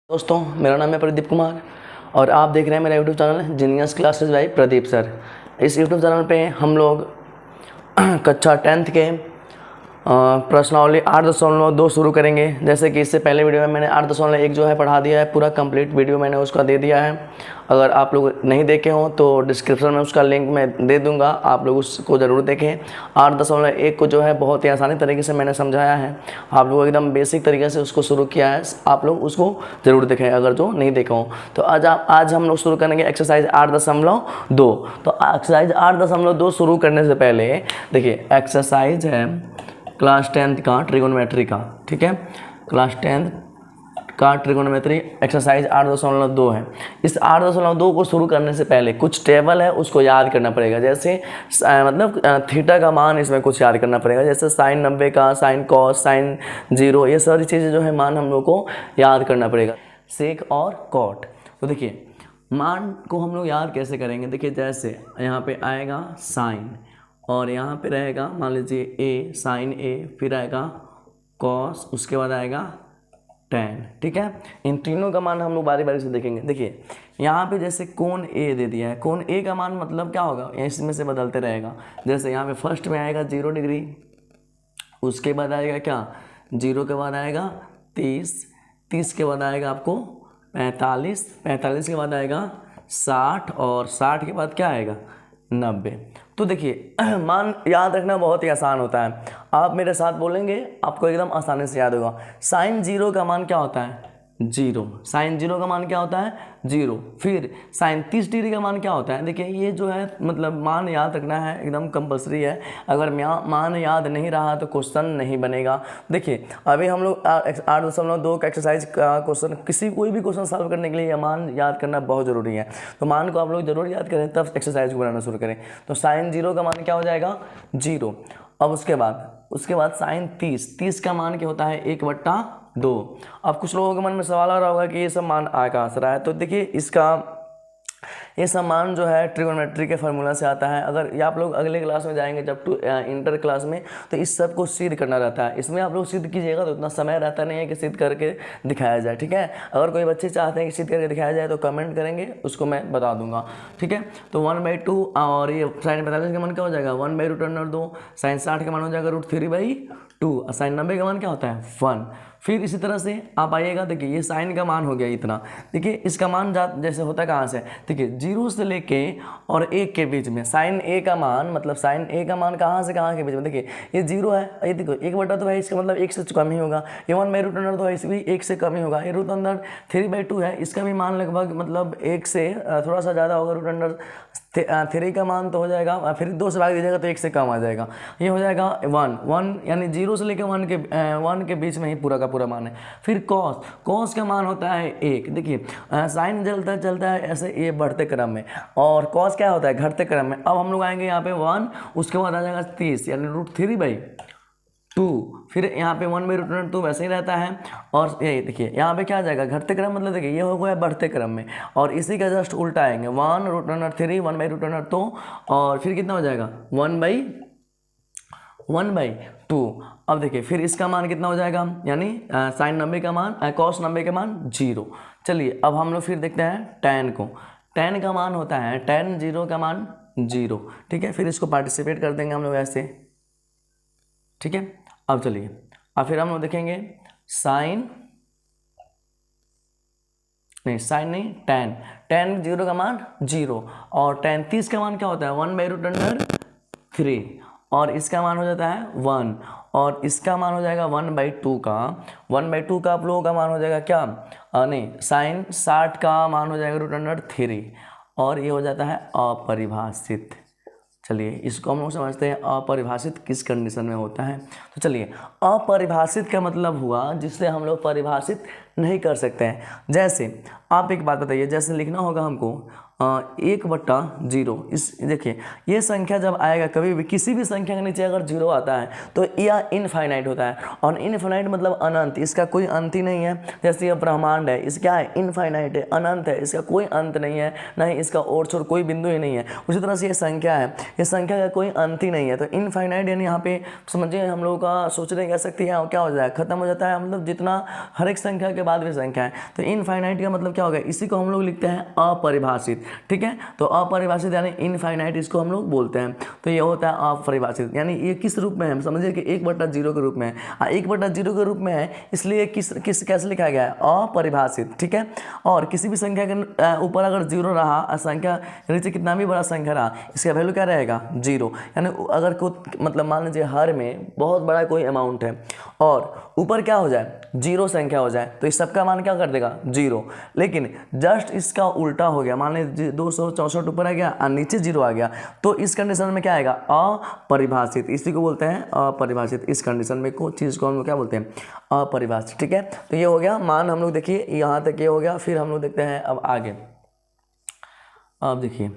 दोस्तों, मेरा नाम है प्रदीप कुमार और आप देख रहे हैं मेरा YouTube channel genius classes bye Pradeep sir. इस यूट्यूब चैनल पे हम लोग कक्षा 10th के प्रश्नावली 8.2 शुरू करेंगे। जैसे कि इससे पहले वीडियो में मैंने 8.1 जो है पढ़ा दिया है, पूरा कंप्लीट वीडियो मैंने उसका दे दिया है। अगर आप लोग नहीं देखे हों तो डिस्क्रिप्शन में उसका लिंक मैं दे दूंगा, आप लोग उसको ज़रूर देखें। 8.1 को जो है बहुत ही आसानी तरीके से मैंने समझाया है, आप लोग एकदम बेसिक तरीके से उसको शुरू किया है, आप लोग उसको ज़रूर देखें अगर जो नहीं देखा हो तो। आज हम लोग शुरू करेंगे एक्सरसाइज 8.2। तो एक्सरसाइज 8.2 शुरू करने से पहले देखिए, एक्सरसाइज है क्लास 10th का ट्रिगोनोमेट्री का, ठीक है, क्लास 10th का ट्रिगोनोमेट्री एक्सरसाइज 8.2 है। इस 8.2 को शुरू करने से पहले कुछ टेबल है उसको याद करना पड़ेगा। जैसे मतलब थीटा का मान इसमें कुछ याद करना पड़ेगा, जैसे साइन 90 का, साइन कॉस, साइन 0, ये सारी चीज़ें जो है मान हम लोग को याद करना पड़ेगा। सेक और कॉट। तो देखिए मान को हम लोग याद कैसे करेंगे, देखिए जैसे यहाँ पे आएगा साइन और यहाँ पे रहेगा मान लीजिए ए, साइन ए, फिर आएगा कॉस, उसके बाद आएगा टैन, ठीक है। इन तीनों का मान हम लोग बारी बारी से देखेंगे। देखिए यहाँ पे जैसे कोण ए दे दिया है, कोण ए का मान मतलब क्या होगा, इसमें से बदलते रहेगा। जैसे यहाँ पे फर्स्ट में आएगा 0 डिग्री, उसके बाद आएगा क्या 0 के बाद आएगा 30, 30 के बाद आएगा आपको 45, 45 के बाद आएगा 60 और 60 के बाद क्या आएगा 90। तो देखिए मान याद रखना बहुत ही आसान होता है, आप मेरे साथ बोलेंगे आपको एकदम आसानी से याद होगा। साइन 0 का मान क्या होता है 0, साइन 0 का मान क्या होता है 0। फिर साइन 30 डिग्री का मान क्या होता है, देखिए ये जो है मतलब मान याद रखना है, एकदम कंपलसरी है। अगर मान याद नहीं रहा तो क्वेश्चन नहीं बनेगा। देखिए अभी हम लोग 8.2 का एक्सरसाइज का क्वेश्चन, कोई भी क्वेश्चन सॉल्व करने के लिए मान याद करना बहुत ज़रूरी है। तो मान को आप लोग जरूर याद करें तब एक्सरसाइज को बनाना शुरू करें। तो साइन 0 का मान क्या हो जाएगा 0। अब उसके बाद साइन 30 का मान क्या होता है 1/2। अब कुछ लोगों के मन में सवाल आ रहा होगा कि ये सब मान कहाँ से रहा है। तो देखिए ये सब मान जो है ट्रिगोनोमेट्री के फार्मूला से आता है। अगर ये आप लोग अगले क्लास में जाएंगे जब इंटर क्लास में, तो इस सब को सिद्ध करना रहता है। इसमें आप लोग सिद्ध कीजिएगा तो उतना समय रहता नहीं है कि सिद्ध करके दिखाया जाए, ठीक है। अगर कोई बच्चे चाहते हैं कि सिद्ध करके दिखाया जाए तो कमेंट करेंगे, उसको मैं बता दूंगा, ठीक है। तो 1/2 और ये साइन 45 का मान क्या हो जाएगा 1/√2, साइन 60 का मान हो जाएगा √3/2 और साइन 90 का मान क्या होता है 1। फिर इसी तरह से आप आइएगा, देखिए ये साइन का मान हो गया इतना। देखिए इसका मान जैसे होता है कहाँ से, देखिए 0 से लेके और 1 के बीच में साइन ए का मान, मतलब साइन ए का मान कहाँ से कहाँ के बीच में, देखिए ये 0 है, ये देखो 1/2 है, इसका मतलब 1 से कम ही होगा। ये 1/√2 है, इसमें 1 से कम ही होगा। ये √3/2 है, इसका भी मान लगभग मतलब 1 से थोड़ा सा ज़्यादा होगा। √3 का मान तो हो जाएगा, फिर 2 से भाग दीजिएगा तो 1 से कम आ जाएगा। ये हो जाएगा 1 यानी 0 से लेकर 1 के बीच में ही पूरा का पूरा मान है। फिर कॉस का मान होता है 1। देखिए साइन चलता है ऐसे ये बढ़ते क्रम में, और कॉस क्या होता है घटते क्रम में। अब हम लोग आएंगे यहाँ पे 1, उसके बाद आ जाएगा 30 यानी √3/2। फिर यहाँ पे 1/√2 वैसे ही रहता है। और ये देखिए यहाँ पे क्या आ जाएगा घटते क्रम, मतलब देखिए ये हो गया बढ़ते क्रम में, और इसी का जस्ट उल्टा आएंगे 1√3 1/√2 और फिर कितना हो जाएगा 1/2। अब देखिए फिर इसका मान कितना हो जाएगा, यानी साइन 90 का मान, कॉस 90 का मान 0। चलिए अब हम लोग फिर देखते हैं टैन को। टैन का मान होता है टैन 0 का मान 0, ठीक है। फिर इसको पार्टिसिपेट कर देंगे हम लोग ऐसे, ठीक है। अब चलिए अब फिर हम लोग देखेंगे साइन नहीं टैन 0 का मान 0 और टैन 30 का मान क्या होता है 1/√3 और इसका मान हो जाता है 1 और इसका मान हो जाएगा 1/2 का। 1/2 का आप लोगों का मान हो जाएगा क्या नहीं, साइन 60 का मान हो जाएगा √3 और ये हो जाता है अपरिभाषित। चलिए इसको हम लोग समझते हैं अपरिभाषित किस कंडीशन में होता है। तो चलिए अपरिभाषित का मतलब हुआ जिससे हम लोग परिभाषित नहीं कर सकते हैं। जैसे आप एक बात बताइए, जैसे लिखना होगा हमको 1/0। इस देखिए ये संख्या जब आएगा कभी भी किसी भी संख्या के नीचे अगर 0 आता है तो यह इनफाइनाइट होता है, और इनफाइनाइट मतलब अनंत, इसका कोई अंत ही नहीं है। जैसे ये ब्रह्मांड है, इस क्या है, इनफाइनाइट है, अनंत है, इसका कोई अंत नहीं है, ना ही इसका ओर छोर कोई बिंदु ही नहीं है। उसी तरह से ये संख्या है, ये संख्या का कोई अंत ही नहीं है। तो इनफाइनाइट यानी यहाँ पे समझिए हम लोगों का सोचने की शक्ति है क्या हो जाए, खत्म हो जाता है, मतलब जितना हर एक संख्या के बाद भी संख्या है। तो इनफाइनाइट का मतलब क्या होगा, इसी को हम लोग लिखते हैं अपरिभाषित। ठीक है, तो अपरिभाषित यानी इनफाइनाइट इसको हम लोग बोलते हैं। तो ये होता है अपरिभाषित, यानी ये किस रूप में है, समझिए कि 1/0 के रूप में है। 1/0 के रूप में है इसलिए किस कैसे लिखा गया है, अपरिभाषित। ठीक है, और किसी भी संख्या के ऊपर अगर 0 रहा, संख्या के नीचे कितना भी बड़ा संख्या रहा, इसका वैल्यू क्या रहेगा, 0। यानी अगर मतलब मान लीजिए हर में बहुत बड़ा कोई अमाउंट है और ऊपर क्या हो जाए, 0 संख्या हो जाए, तो इस सबका मान क्या कर देगा, 0। लेकिन जस्ट इसका उल्टा हो गया, मान लीजिए 264 ऊपर आ गया और नीचे 0 आ गया, तो इस कंडीशन में क्या आएगा, अपरिभाषित। इसी को बोलते हैं अपरिभाषित। इस कंडीशन में को चीज़ को हम लोग क्या बोलते हैं, अपरिभाषित। ठीक है, तो ये हो गया मान, हम लोग देखिए यहाँ तक ये हो गया। फिर हम लोग देखते हैं अब आगे। अब देखिए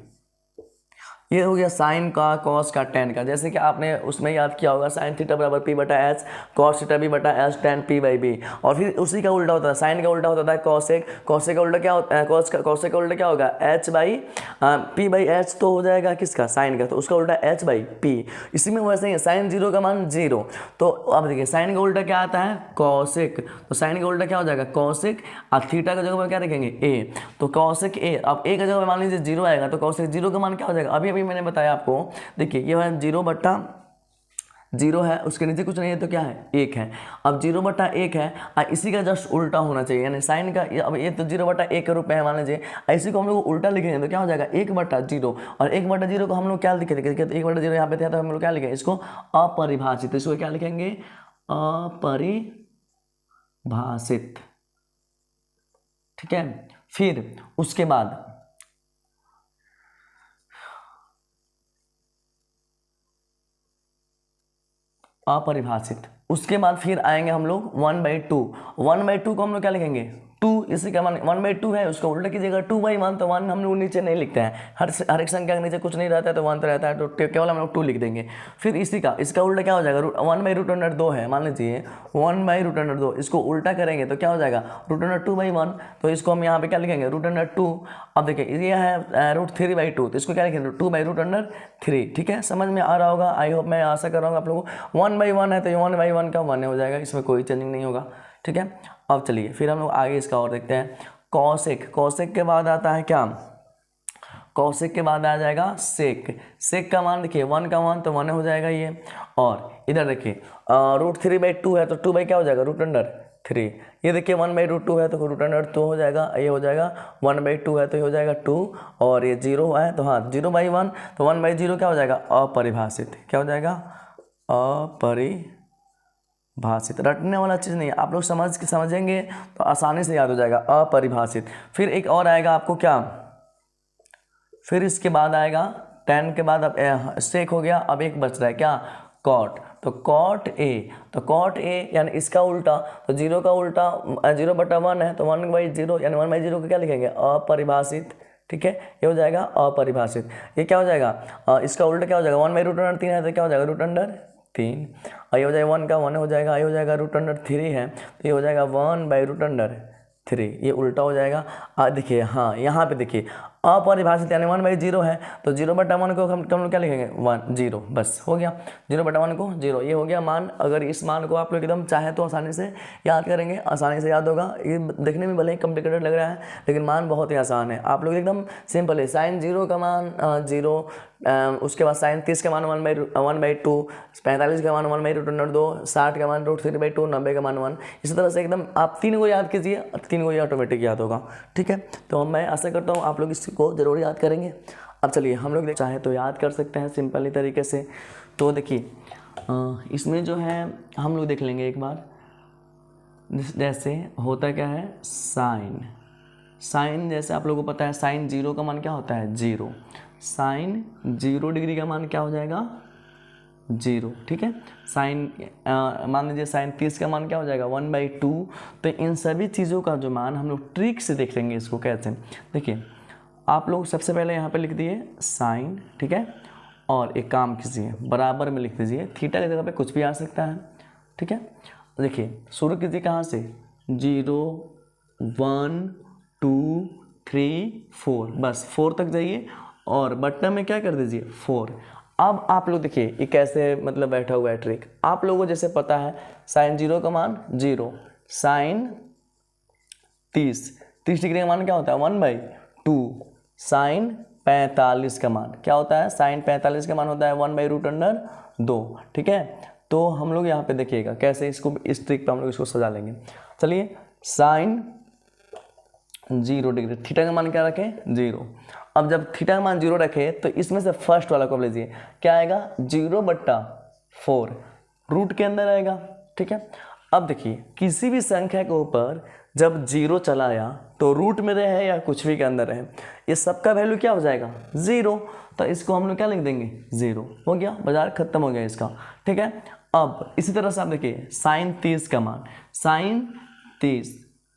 ये हो गया साइन का, कॉस का, टेन का। जैसे कि आपने उसमें याद किया होगा साइन थीटा बराबर p/h, cos theta b/h, tan p/b। और फिर उसी का उल्टा होता है, साइन का उल्टा होता है कॉसेक, कॉसेक का उल्टा क्या होता है, कॉसेक का उल्टा क्या होगा, h/p/h। तो हो जाएगा किसका, साइन का, तो उसका उल्टा h/p। इसी में वैसे ही साइन 0 का मान 0। तो अब देखिए साइन का उल्टा क्या आता है, कॉसेक। तो साइन का उल्टा क्या हो जाएगा, कॉसेक, और थीटा का जगह पर क्या रखेंगे, a। तो कॉसेक a। अब a का जगह पर मान लीजिए 0 आएगा, तो कॉसेक 0 का मान क्या हो जाएगा, अभी मैंने बताया आपको। देखिए ये है 0/0 है, उसके नीचे कुछ नहीं है तो क्या है, 1 है। अब 0/1 है और इसी का जस्ट उल्टा होना चाहिए, यानी साइन का, अब ये तो 0/1 के रूप में है मान लीजिए, इसी को हम लोग उल्टा लिखेंगे तो क्या हो जाएगा, 1/0। और 1/0 को हम लोग क्या लिखे थे, तो 1/0 यहाँ पे था, तो हम लोग क्या लिखेंगे, इसको अपरिभाषित। इसको क्या लिखेंगे, अपरिभाषित। ठीक है, फिर उसके बाद अपरिभाषित। उसके बाद फिर आएंगे हम लोग 1/2। 1/2 को हम लोग क्या लिखेंगे, 2। इसी का मान 1/2 है, उसको उल्टा कीजिएगा 2/1। तो 1 हम लोग नीचे नहीं लिखते हैं, हर एक संख्या के नीचे कुछ नहीं रहता है, तो 1 तो रहता है, तो केवल हम लोग 2 लिख देंगे। फिर इसका उल्टा क्या हो जाएगा, 1/√2 है, मान लीजिए 1/√2। इसको उल्टा करेंगे तो क्या हो जाएगा, √2/1। तो इसको हम यहाँ पे क्या लिखेंगे, √2। अब देखिए ये है √3/2, तो इसको क्या लिखेंगे, 2/√3। ठीक है, समझ में आ रहा होगा, आई होप, मैं आशा कर रहा हूँ आप लोगों को। 1/1 है तो 1/1 का 1 हो जाएगा, इसमें कोई चेंजिंग नहीं होगा। ठीक है, अब चलिए फिर हम लोग आगे इसका और देखते हैं। कॉसेक, कॉसेक के बाद आता है क्या, कॉसेक के बाद आ जाएगा सेक। सेक का मान देखिए 1 का मान तो 1 हो जाएगा ये। और इधर देखिए √3/2 है तो 2 बाई क्या हो जाएगा, √3। ये देखिए 1/√2 है तो √2 हो जाएगा, ये हो जाएगा 1/2 है तो ये हो जाएगा 2। और ये 0 है तो हाँ 0/1, तो 1/0 क्या हो जाएगा, अपरिभाषित। क्या हो जाएगा, अपरिभाषित। रटने वाला चीज़ नहीं है, आप लोग समझेंगे तो आसानी से याद हो जाएगा, अपरिभाषित। फिर एक और आएगा आपको क्या, फिर इसके बाद आएगा 10 के बाद, अब सेक हो गया, अब एक बच रहा है क्या, कॉट। तो कॉट ए, तो कॉट ए यानी इसका उल्टा, तो 0 का उल्टा 0/1 है तो 1/0, यानी 1/0 को क्या लिखेंगे, अपरिभाषित। ठीक है, ये हो जाएगा अपरिभाषित। ये क्या हो जाएगा, इसका उल्टा क्या हो जाएगा, 1/√3 है तो क्या हो जाएगा, √3। और ये हो जाएगा 1 का 1 हो जाएगा, ये हो जाएगा √3 है तो ये हो जाएगा 1/√3। ये उल्टा हो जाएगा। देखिए हाँ यहाँ पे देखिए अपरिभाषित यानी 1/0 है, तो 0/1 को हम लोग क्या लिखेंगे, 0, बस हो गया। 0/1 को 0, ये हो गया मान। अगर इस मान को आप लोग एकदम चाहे तो आसानी से याद करेंगे, आसानी से याद होगा। ये देखने में भले ही कॉम्प्लिकेटेड लग रहा है लेकिन मान बहुत ही आसान है। आप लोग एकदम सिंपल है, साइन 0 का मान 0, उसके बाद साइन 30 का मान 1/2, 45 का मान 1/√2, 60 का मान √3/2, 90 का मान 1। इसी तरह से एकदम आप 3 को याद कीजिए, 3 को ये ऑटोमेटिक याद होगा। ठीक है, तो मैं आशा करता हूँ आप लोग इसको ज़रूर याद करेंगे। अब चलिए हम लोग चाहे तो याद कर सकते हैं सिंपली तरीके से। तो देखिए इसमें जो है हम लोग देख लेंगे एक बार, जैसे होता क्या है, साइन जैसे आप लोगों को पता है साइन 0 का मान क्या होता है, 0। साइन 0 डिग्री का मान क्या हो जाएगा, 0। ठीक है, साइन मान लीजिए साइन 30 का मान क्या हो जाएगा, 1/2। तो इन सभी चीज़ों का जो मान हम लोग ट्रिक से देख लेंगे इसको कैसे। देखिए आप लोग सबसे पहले यहाँ पे लिख दिए साइन, ठीक है, और एक काम कीजिए बराबर में लिख दीजिए, थीटा की जगह पे कुछ भी आ सकता है, ठीक है। देखिए शुरू कीजिए कहाँ से, 0 1 2 3 4, बस 4 तक जाइए और बटन में क्या कर दीजिए 4। अब आप लोग देखिए ये कैसे मतलब बैठा हुआ है ट्रिक। आप लोगों को जैसे पता है साइन 0 का मान 0, साइन 30 डिग्री का मान क्या होता है 1/2, साइन 45 का मान क्या होता है, साइन 45 का मान होता है 1/√2, ठीक है। तो हम लोग यहाँ पे देखिएगा कैसे इसको, इस ट्रिक पे हम लोग इसको सजा लेंगे। चलिए साइन 0 डिग्री, थीटा का मान क्या रखें 0। अब जब थीटा का मान 0 रखे तो इसमें से फर्स्ट वाला को लीजिए, क्या आएगा 0/4 रूट के अंदर आएगा, ठीक है। अब देखिए किसी भी संख्या के ऊपर जब 0 चला आया तो रूट में रहे या कुछ भी के अंदर रहे, ये सबका वैल्यू क्या हो जाएगा 0। तो इसको हम लोग क्या लिख देंगे 0, हो गया, बाजार खत्म हो गया इसका, ठीक है। अब इसी तरह से आप देखिए साइन 30 का मान, साइन 30,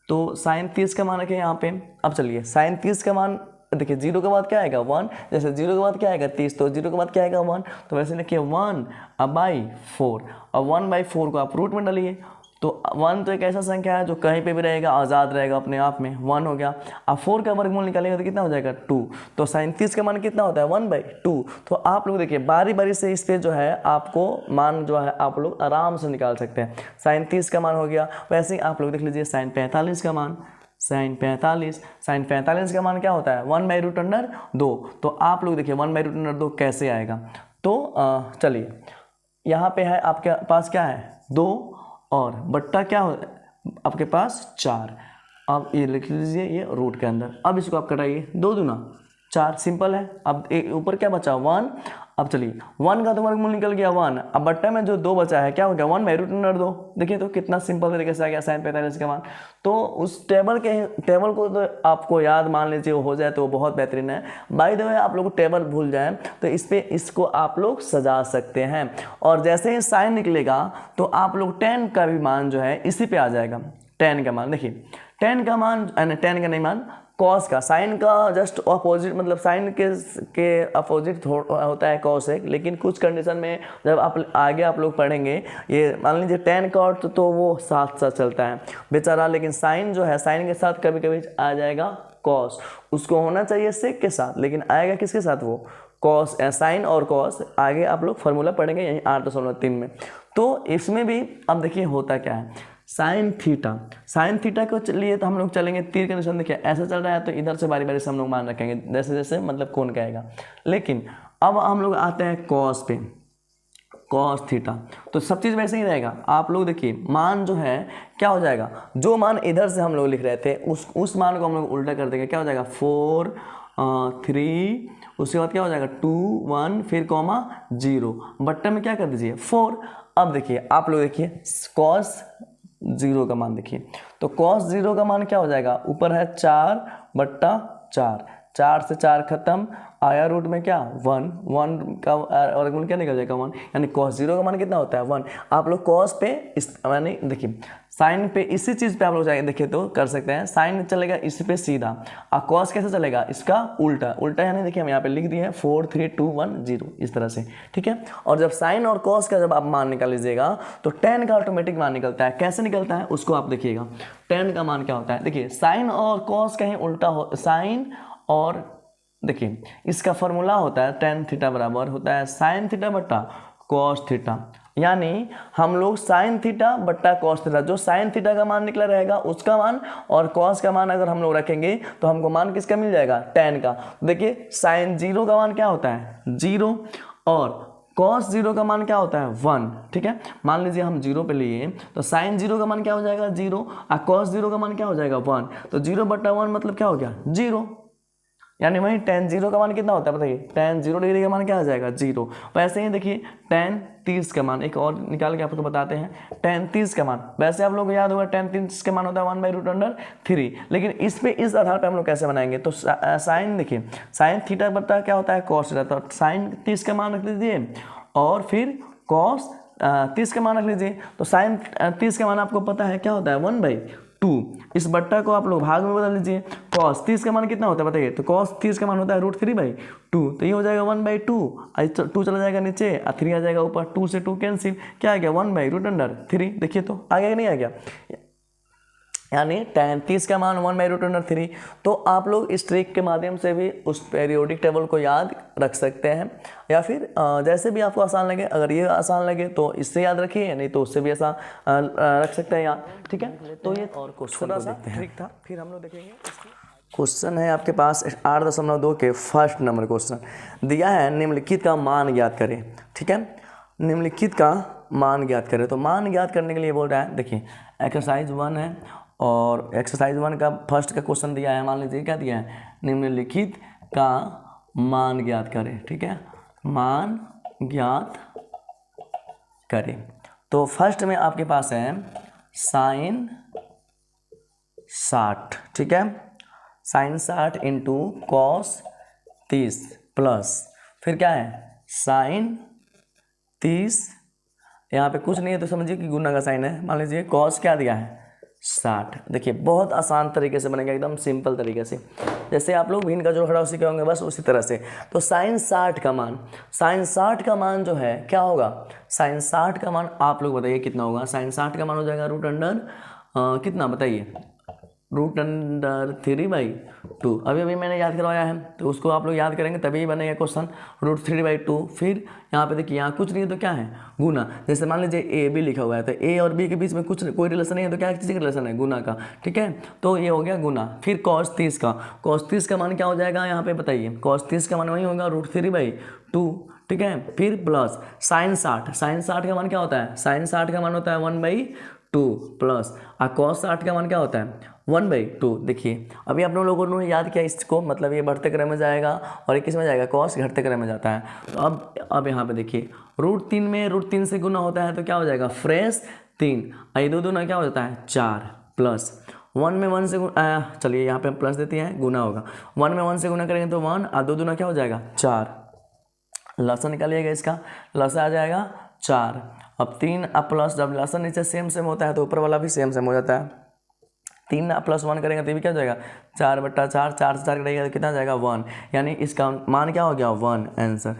तो साइन 30 का मान रखें यहाँ पे। अब चलिए साइन 30 का मान देखिए 0 के बाद क्या आएगा 1, जैसे 0 के बाद क्या आएगा 30, तो 0 के बाद क्या आएगा 1, तो वैसे लिखिए 1/4, और 1/4 को आप रूट में डालिए। तो 1 तो एक ऐसा संख्या है जो कहीं पे भी रहेगा, आज़ाद रहेगा अपने आप में, 1 हो गया। अब 4 का वर्गमूल निकालेंगे तो कितना हो जाएगा 2, तो साइन 30 का मान कितना होता है 1/2। तो आप लोग देखिए बारी बारी से इस पे जो है आपको मान जो है आप लोग आराम से निकाल सकते हैं। साइन 30 का मान हो गया, वैसे ही आप लोग देख लीजिए साइन 45 का मान, साइन 45 का मान क्या होता है 1/√2। तो आप लोग देखिए 1/√2 कैसे आएगा, तो चलिए यहाँ पे है आपके पास क्या है 2 और बट्टा क्या हो आपके पास 4। अब ये लिख लीजिए ये रूट के अंदर। अब इसको आप कटाइए, 2 दूना 4, सिंपल है। अब ऊपर क्या बचा 1। अब चलिए 1 का तो वर्गमूल निकल गया 1, अब बट्टा में जो 2 बचा है क्या हो गया 1/√2। देखिए तो कितना सिंपल तरीके से आ गया साइन 45 का मान। तो उस टेबल को तो आपको याद मान लीजिए हो जाए तो बहुत बेहतरीन है। बाय द वे आप लोग टेबल भूल जाए तो इसको आप लोग सजा सकते हैं, और जैसे ही साइन निकलेगा तो आप लोग 10 का भी मान जो है इसी पे आ जाएगा। 10 का मान देखिए, 10 का मान 10 का नहीं मान कॉस का, साइन का जस्ट अपोजिट, मतलब साइन के अपोजिट होता है कॉस एक, लेकिन कुछ कंडीशन में जब आप आगे आप लोग पढ़ेंगे ये मान लीजिए 10 का अर्थ तो वो साथ साथ चलता है बेचारा, लेकिन साइन जो है साइन के साथ कभी कभी आ जाएगा कॉस, उसको होना चाहिए सेक के साथ, लेकिन आएगा किसके साथ वो कॉस, साइन और कॉस। आगे आप लोग फार्मूला पढ़ेंगे यहीं 8.3 में। तो इसमें भी अब देखिए होता क्या है, साइन थीटा को लिए तो हम लोग चलेंगे तीर के निशान, देखिए ऐसा चल रहा है तो इधर से बारी बारी से हम लोग मान रखेंगे जैसे जैसे मतलब कौन कहेगा। लेकिन अब हम लोग आते हैं कॉस पे, कॉस थीटा, तो सब चीज़ वैसे ही रहेगा। आप लोग देखिए मान जो है क्या हो जाएगा, जो मान इधर से हम लोग लिख रहे थे उस मान को हम लोग उल्टा कर देंगे, क्या हो जाएगा 4 3, उसके बाद क्या हो जाएगा 2 1 फिर कॉमा 0, बट्टे में क्या कर दीजिए 4। अब देखिए आप लोग देखिए कॉस 0 का मान देखिए, तो कॉस 0 का मान क्या हो जाएगा, ऊपर है 4/4, 4 से 4 खत्म, आया रूट में क्या 1 का वर्गमूल क्या निकल जाएगा 1, यानी कॉस 0 का मान कितना होता है 1। आप लोग कॉस पे इस यानी देखिए साइन पे इसी चीज़ पे आप लोग जाके देखिए तो कर सकते हैं, साइन चलेगा इसी पे सीधा, और कॉस कैसे चलेगा इसका उल्टा यानी देखिए हम यहाँ पे लिख दिए हैं 4 3 2 1 0 इस तरह से, ठीक है। और जब साइन और कॉस का जब आप मान निकाल लीजिएगा तो 10 का ऑटोमेटिक मान निकलता है। कैसे निकलता है उसको आप देखिएगा, 10 का मान क्या होता है, देखिए साइन और कॉस कहीं उल्टा हो, साइन और देखिए इसका फॉर्मूला होता है tan थीटा बराबर होता है साइन थीटा बट्टा कॉस थीटा, यानी हम लोग साइन थीटा बट्टा कॉस थीटा, जो साइन थीटा का मान निकला रहेगा उसका मान और कॉस का मान अगर हम लोग रखेंगे तो हमको मान किसका मिल जाएगा tan का। देखिए साइन 0 का मान क्या होता है 0 और कॉस 0 का मान क्या होता है 1, ठीक है। मान लीजिए हम 0 पे लिए तो साइन 0 का मान क्या हो जाएगा 0 और कॉस 0 का मान क्या हो जाएगा 1, तो 0/1 मतलब क्या हो गया 0, यानी वही tan 0 का मान कितना होता है बताइए, tan 0 डिग्री का मान क्या आ जाएगा 0। वैसे ही देखिए tan 30 का मान एक और निकाल के आपको बताते हैं, tan 30 का मान वैसे आप लोग को याद होगा tan 30 का मान होता है 1/√3, लेकिन इस आधार पर हम लोग कैसे बनाएंगे, तो साइन देखिए साइन थीटा बता क्या होता है कॉस थीटा, तो साइन 30 का मान रख लीजिए और फिर कॉस 30 का मान रख लीजिए, तो साइन 30 का मान आपको पता है क्या होता है 1/2, इस बट्टा को आप लोग भाग में बदल लीजिए। कॉस 30 का मान कितना होता है बताइए, तो कॉस 30 का मान होता है √3/2, तो ये हो जाएगा 1/2, 2 चला जाएगा नीचे और 3 आ जाएगा ऊपर, 2 से 2 कैंसिल, क्या आ गया 1/√3। देखिए तो आ गया कि नहीं आ गया, यानी tan 30 का मान 1/√3। तो आप लोग इस ट्रिक के माध्यम से भी उस पीरियोडिक टेबल को याद रख सकते हैं, या फिर जैसे भी आपको आसान लगे, अगर ये आसान लगे तो इससे याद रखिए, नहीं तो उससे भी आसान रख सकते हैं याद, ठीक है। तो ये और क्वेश्चन सा ट्रिक था, फिर हम लोग देखेंगे। क्वेश्चन है आपके पास 8.2 के फर्स्ट नंबर क्वेश्चन दिया है, निम्नलिखित का मान ज्ञात करें, ठीक है। निम्नलिखित का मान ज्ञात करें, तो मान ज्ञात करने के लिए बोल रहा है, देखिए एक्सरसाइज 1 है और एक्सरसाइज 1 का फर्स्ट का क्वेश्चन दिया है, मान लीजिए क्या दिया है, निम्नलिखित का मान ज्ञात करें, ठीक है, मान ज्ञात करें। तो फर्स्ट में आपके पास है sin 60, ठीक है, sin 60 इंटू कॉस 30 प्लस फिर क्या है sin 30, यहाँ पे कुछ नहीं है तो समझिए कि गुना का साइन है, मान लीजिए कॉस क्या दिया है 60। देखिए बहुत आसान तरीके से बनेगा, एकदम सिंपल तरीके से, जैसे आप लोग भिन्न का जोड़ घटाव सीखे होंगे बस उसी तरह से। तो sin 60 का मान जो है क्या होगा, sin 60 का मान आप लोग बताइए कितना होगा। sin 60 का मान हो जाएगा कितना बताइए, √3/2। अभी मैंने याद करवाया है, तो उसको आप लोग याद करेंगे तभी बनेगा क्वेश्चन, √3/2। फिर यहाँ पे देखिए यहाँ कुछ नहीं है तो क्या है गुना, जैसे मान लीजिए ए बी लिखा हुआ है, तो ए और बी के बीच में कोई रिलेशन नहीं है, तो क्या किसी का रिलेशन है गुना का, ठीक है। तो ये हो गया गुना। फिर cos 30 का मान क्या हो जाएगा यहाँ पे बताइए, cos 30 का मान वही होगा √3/2, ठीक है। फिर प्लस sin 60 का मान क्या होता है, sin 60 का मान होता है 1/2 प्लस, और cos 60 का मान क्या होता है 1/2। देखिए अभी आप लोगों ने याद किया इसको, मतलब ये बढ़ते क्रम में जाएगा और ये किस में जाएगा, cos घटते क्रम में जाता है। तो अब यहाँ पे देखिए √3 में √3 से गुना होता है तो क्या हो जाएगा फ्रेश 3, ये 2 दूना क्या हो जाता है 4, प्लस 1 में 1 से चलिए यहाँ पे हम प्लस देते हैं, गुना होगा 1 में 1 से गुना करेंगे तो 1 और 2 दूना क्या हो जाएगा 4, लसन निकालिएगा, इसका लसन आ जाएगा 4। अब 3 अब प्लस, जब लसन नीचे सेम होता है तो ऊपर वाला भी सेम हो जाता है। 3 प्लस 1 करेंगे तो भी क्या हो जाएगा 4/4, 4 से 4 करेगा तो कितना जाएगा 1, यानी इसका मान क्या हो गया 1 आंसर।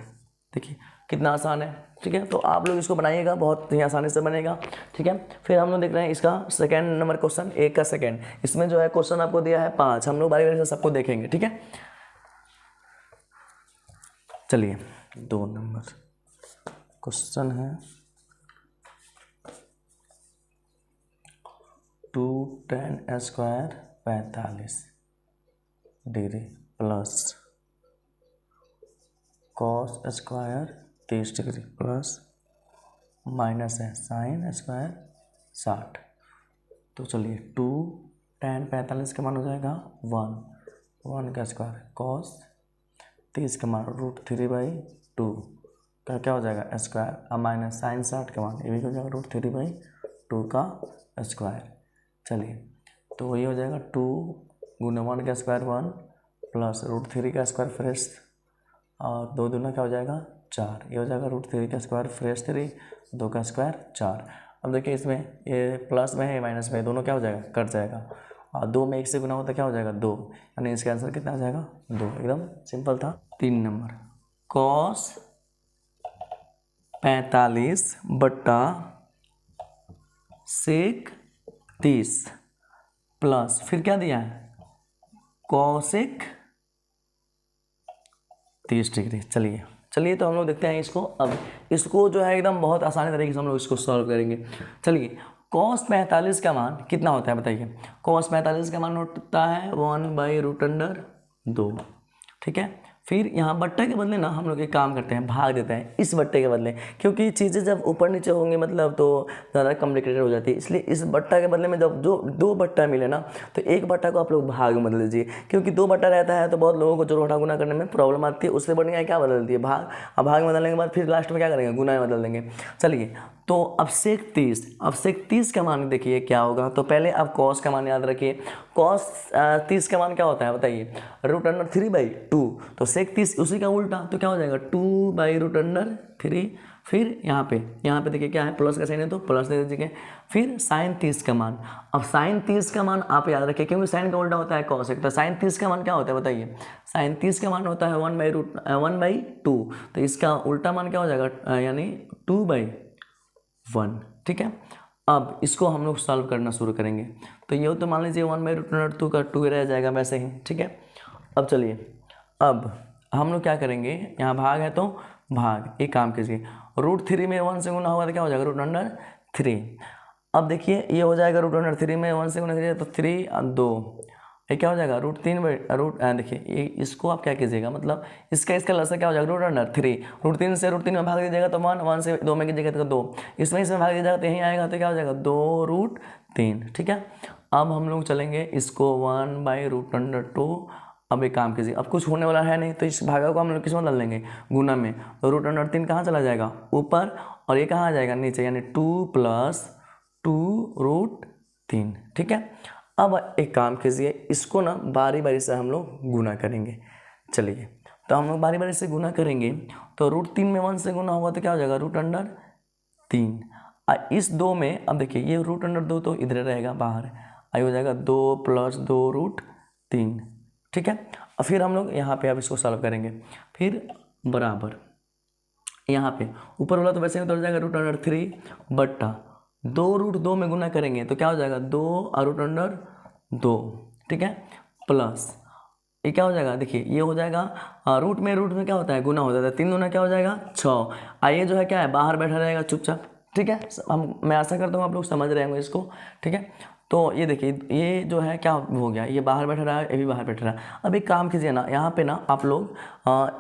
देखिए कितना आसान है, ठीक है। तो आप लोग इसको बनाइएगा, बहुत ही आसानी से बनेगा, ठीक है। फिर हम लोग देख रहे हैं इसका सेकेंड नंबर क्वेश्चन, 1 का सेकेंड। इसमें जो है क्वेश्चन आपको दिया है 5, हम लोग बारी बारी से सबको देखेंगे, ठीक है। चलिए 2 नंबर क्वेश्चन है, 2 tan square 45 degree plus cos square 30 degree plus minus है sin स्क्वायर 60। तो चलिए 2 tan 45 का मान हो जाएगा 1 का स्क्वायर, cos 30 का मान √3/2 का क्या हो जाएगा स्क्वायर, और माइनस sin 60 का मान ये भी हो जाएगा √3/2 का स्क्वायर। चलिए तो ये हो जाएगा 2 गुना 1 का स्क्वायर 1 प्लस √3 का स्क्वायर फ्रेश, और 2 दूना क्या हो जाएगा 4, ये हो जाएगा √3 का स्क्वायर फ्रेश 3, 2 का स्क्वायर 4। अब देखिए इसमें ये प्लस में है माइनस में, दोनों क्या हो जाएगा कट जाएगा, और 2 में 1 से गुना होता क्या हो जाएगा 2, यानी इसका आंसर कितना आ जाएगा 2, एकदम सिंपल था। 3 नंबर cos 45 बट्टा sec 30 प्लस फिर क्या दिया है cosec 30 डिग्री। चलिए तो हम लोग देखते हैं इसको। अब इसको जो है एकदम बहुत आसानी तरीके से हम लोग इसको सॉल्व करेंगे। चलिए cos 45 का मान कितना होता है बताइए, cos 45 का मान होता है 1/√2, ठीक है। फिर यहाँ बट्टे के बदले ना हम लोग एक काम करते हैं, भाग देते हैं इस बट्टे के बदले, क्योंकि चीज़ें जब ऊपर नीचे होंगी मतलब तो ज़्यादा कॉम्प्लिकेटेड हो जाती है, इसलिए इस बट्टा के बदले में जब जो 2 बट्टा मिले ना तो एक बट्टा को आप लोग भाग में बदल दीजिए, क्योंकि 2 बट्टा रहता है तो बहुत लोगों को जोड़ घटा गुना करने में प्रॉब्लम आती है। उससे बढ़िया क्या बदल दिए भाग, अब भाग में बदलने के बाद फिर लास्ट में क्या करेंगे गुना में बदल देंगे। चलिए तो अब sec 30 का मान देखिए क्या होगा। तो पहले आप cos का मान याद रखिए। cos 30 का मान क्या होता है बताइए, √3/2। तो sec 30 उसी का उल्टा, तो क्या हो जाएगा 2/√3। फिर यहाँ पे देखिए क्या है, प्लस का साइन है तो प्लस दे दीजिए। फिर sin 30 का मान, अब sin 30 का मान आप याद रखिए क्योंकि साइन का उल्टा होता है cos। तो sin 30 का मान क्या होता है बताइए, sin 30 का मान होता है 1/2। तो इसका उल्टा मान क्या हो जाएगा, यानी 2/1। ठीक है, अब इसको हम लोग सॉल्व करना शुरू करेंगे। तो ये तो मान लीजिए 1/√2 का 2 रह जाएगा वैसे ही। ठीक है, अब चलिए, अब हम लोग क्या करेंगे, यहाँ भाग है तो भाग, एक काम कीजिए, √3 में 1 से गुना होगा तो क्या हो जाएगा √3। अब देखिए ये हो जाएगा √3 में 1 से गुना कीजिए तो 3 और 2, ये क्या हो जाएगा √3 देखिए ये इसको आप क्या कीजिएगा, मतलब इसका लसा क्या हो जाएगा √3। √3 से √3 में भाग दीजिएगा तो 1 से 2 में कीजिएगा तो 2, इसमें भाग दीजिएगा तो यहीं आएगा तो क्या हो जाएगा 2√3। ठीक है, अब हम लोग चलेंगे इसको 1/√2। अब एक काम कीजिए, अब कुछ होने वाला है नहीं तो इस भागा को हम लोग किस में डाल लेंगे, गुना में। तो √3 कहाँ चला जाएगा ऊपर, और ये कहाँ आ जाएगा नीचे, यानी 2 + 2√3। ठीक है, अब एक काम कीजिए, इसको ना बारी बारी से हम लोग गुना करेंगे। चलिए, तो हम लोग बारी बारी से गुना करेंगे। तो √3 में 1 से गुना होगा तो क्या हो जाएगा √3। इस 2 में अब देखिए ये √2 तो इधर रहेगा बाहर, आई हो जाएगा 2 + 2√3। ठीक है, और फिर हम लोग यहाँ पे अब इसको सॉल्व करेंगे। फिर बराबर यहाँ पे ऊपर वाला तो वैसे ही उतर जाएगा √3 बट्टा 2√2 में गुना करेंगे तो क्या हो जाएगा 2 और √2। ठीक है, प्लस ये क्या हो जाएगा, देखिए ये हो जाएगा रूट में क्या होता है गुना हो जाता है, 3 दूना क्या हो जाएगा 6। आइए जो है क्या है बाहर बैठा रहेगा चुपचाप। ठीक है, मैं आशा करता हूँ आप लोग समझ रहे होंगे इसको। ठीक है, तो ये देखिए ये जो है क्या हो गया, ये बाहर बैठा रहा है, ये भी बाहर बैठा रहा है। अब एक काम कीजिए ना, यहाँ पे ना आप लोग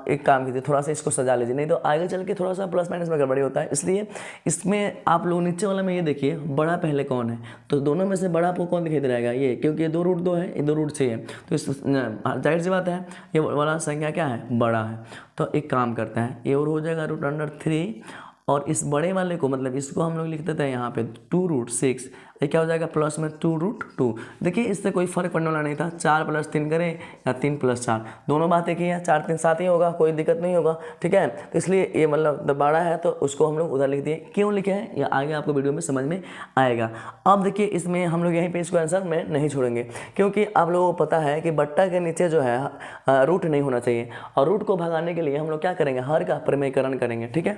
एक काम कीजिए, थोड़ा सा इसको सजा लीजिए, नहीं तो आगे चल के थोड़ा सा प्लस माइनस में गड़बड़ी होता है। इसलिए इसमें आप लोग नीचे वाला में ये देखिए बड़ा पहले कौन है, तो दोनों में से बड़ा आपको कौन दिखाई दे रहेगा, ये, क्योंकि ये 2√2 है, ये 2√6 है, तो इस जाहिर सी बात है ये वाला संख्या क्या है बड़ा है। तो एक काम करते हैं, ये और हो जाएगा √3, और इस बड़े वाले को मतलब इसको हम लोग लिख देते हैं यहाँ पे 2√6। ये क्या हो जाएगा प्लस में 2√2। देखिए इससे कोई फर्क पड़ने वाला नहीं था, 4 + 3 करें या 3 + 4, दोनों बात एक ही है, 4 3 7 ही होगा, कोई दिक्कत नहीं होगा। ठीक है, तो इसलिए ये मतलब बड़ा है तो उसको हम लोग उधर लिख दिए। क्यों लिखे हैं या आगे आपको वीडियो में समझ में आएगा। अब देखिए इसमें हम लोग यहीं पे इसको आंसर में नहीं छोड़ेंगे, क्योंकि आप लोगों को पता है कि बट्टा के नीचे जो है रूट नहीं होना चाहिए, और रूट को भगाने के लिए हम लोग क्या करेंगे, हर का परिमेयकरण करेंगे। ठीक है,